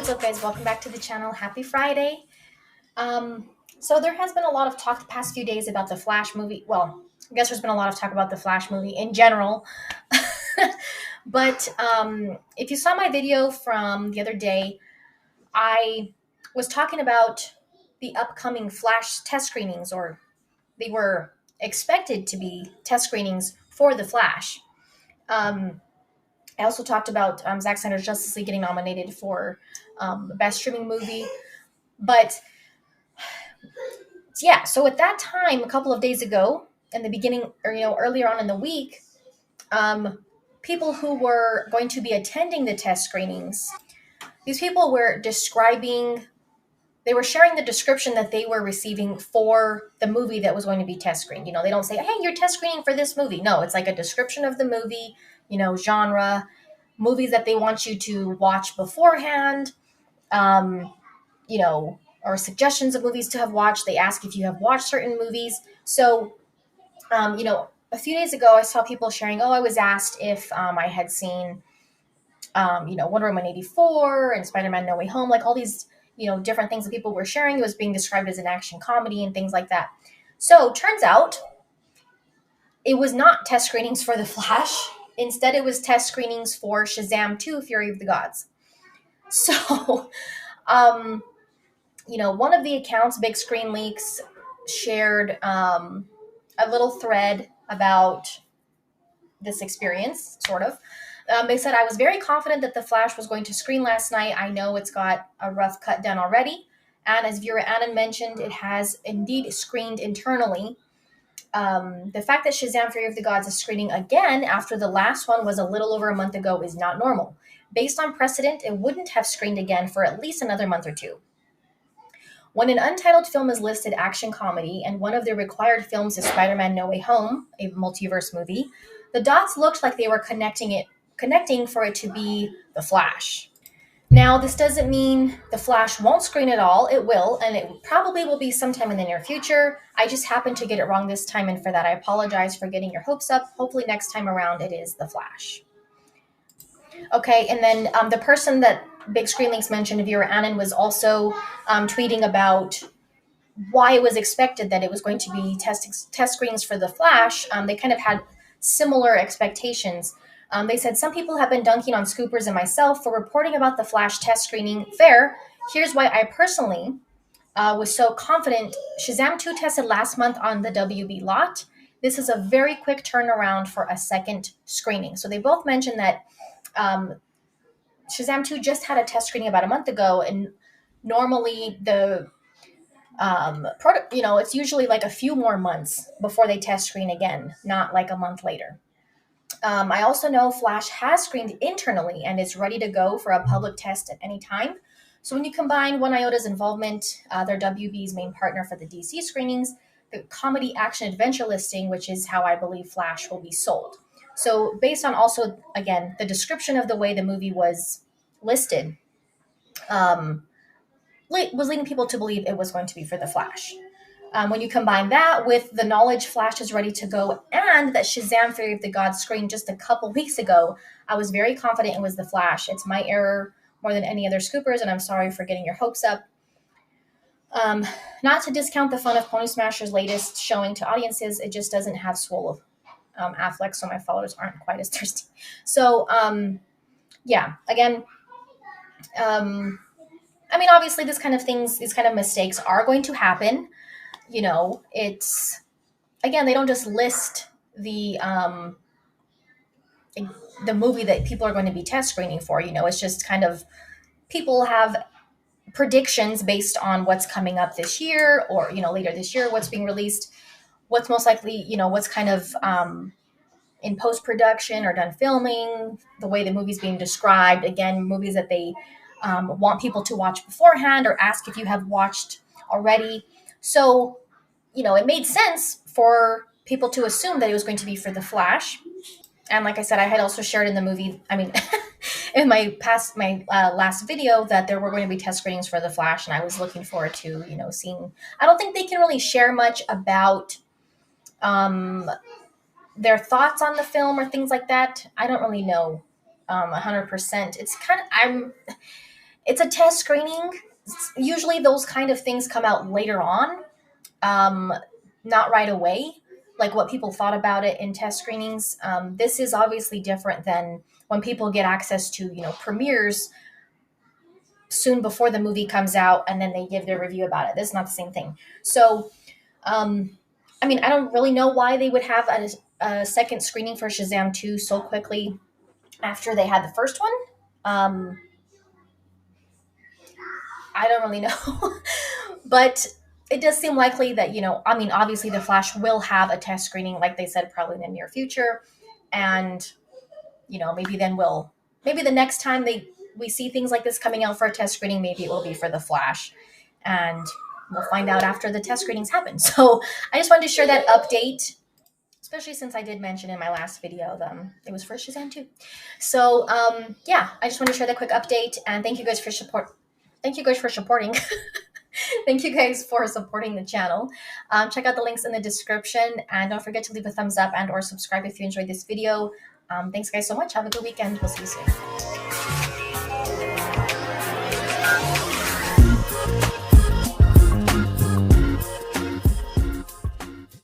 what's up, guys? Welcome back to the channel. Happy Friday. Um, so there has been a lot of talk the past few days about the Flash movie. Well, I guess there's been a lot of talk about the Flash movie in general. But if you saw my video from the other day, I was talking about the upcoming Flash test screenings, or they were expected to be test screenings for the Flash. Um, I also talked about Zack Snyder's Justice League getting nominated for Best Streaming Movie. But yeah, so at that time, a couple of days ago, in the beginning, or earlier on in the week, um, people who were going to be attending the test screenings, these people were they were sharing the description that they were receiving for the movie that was going to be test screened. They don't say, "Hey, you're test screening for this movie." No, it's like a description of the movie, genre, movies that they want you to watch beforehand. Um, or suggestions of movies to have watched. They ask if you have watched certain movies. So, a few days ago, I saw people sharing, I was asked if I had seen, Wonder Woman 84 and Spider-Man No Way Home, like all these, different things that people were sharing. It was being described as an action comedy and things like that. So, turns out it was not test screenings for The Flash. Instead, it was test screenings for Shazam 2, Fury of the Gods. So, one of the accounts, Big Screen Leaks, shared a little thread about this experience, sort of. They said, "I was very confident that The Flash was going to screen last night. I know it's got a rough cut done already. And as viewer Annan mentioned, it has indeed screened internally. The fact that Shazam Fury of the Gods is screening again after the last one was a little over a month ago is not normal. Based on precedent, it wouldn't have screened again for at least another month or two. When an untitled film is listed action comedy and one of the required films is Spider-Man No Way Home, a multiverse movie, the dots looked like they were connecting for it to be The Flash. Now, this doesn't mean The Flash won't screen at all. It will, and it probably will be sometime in the near future. I just happened to get it wrong this time, and for that I apologize for getting your hopes up. Hopefully next time around it is The Flash." Okay, and then the person that Big Screen Links mentioned, viewer Annan, was also tweeting about why it was expected that it was going to be test screenings for The Flash. They kind of had similar expectations. They said, "Some people have been dunking on Scoopers and myself for reporting about The Flash test screening. Fair. Here's why I personally was so confident. Shazam 2 tested last month on the WB lot. This is a very quick turnaround for a second screening." So they both mentioned that Shazam 2 just had a test screening about a month ago, and normally it's usually like a few more months before they test screen again, not like a month later. I also know Flash has screened internally and is ready to go for a public test at any time. So when you combine One Iota's involvement, their WB's main partner for the DC screenings, the comedy action adventure listing, which is how I believe Flash will be sold. So based on also, again, the description of the way the movie was listed, was leading people to believe it was going to be for The Flash. When you combine that with the knowledge Flash is ready to go and that Shazam Fury of the Gods screened just a couple weeks ago, I was very confident it was The Flash. It's my error more than any other Scoopers, and I'm sorry for getting your hopes up. Not to discount the fun of Pony Smasher's latest showing to audiences, it just doesn't have swole Affleck, so my followers aren't quite as thirsty. So, again, obviously these kind of mistakes are going to happen. It's, again, they don't just list the movie that people are going to be test screening for. It's just kind of, people have predictions based on what's coming up this year, or later this year, what's being released, what's most likely, what's kind of in post-production or done filming, the way the movie's being described. Again, movies that they want people to watch beforehand or ask if you have watched already. So, it made sense for people to assume that it was going to be for The Flash. And like I said, I had also shared in the movie, in my last video, that there were going to be test screenings for The Flash, and I was looking forward to, seeing. I don't think they can really share much about their thoughts on the film or things like that. I don't really know 100%. It's kind of, It's a test screening. Usually those kind of things come out later on, um, not right away, like what people thought about it in test screenings. This is obviously different than when people get access to, premieres soon before the movie comes out and then they give their review about it. This is not the same thing. So, um, I mean, I don't really know why they would have a second screening for Shazam 2 so quickly after they had the first one. Um, I don't really know. But it does seem likely that, I mean, obviously The Flash will have a test screening, like they said, probably in the near future. And, maybe then maybe the next time we see things like this coming out for a test screening, maybe it will be for The Flash. And we'll find out after the test screenings happen. So I just wanted to share that update, especially since I did mention in my last video it was for Shazam too. So yeah, I just want to share that quick update, and thank you guys for support. Thank you guys for supporting. Thank you guys for supporting the channel. Check out the links in the description, and don't forget to leave a thumbs up and or subscribe if you enjoyed this video. Thanks guys so much. Have a good weekend. We'll see you soon.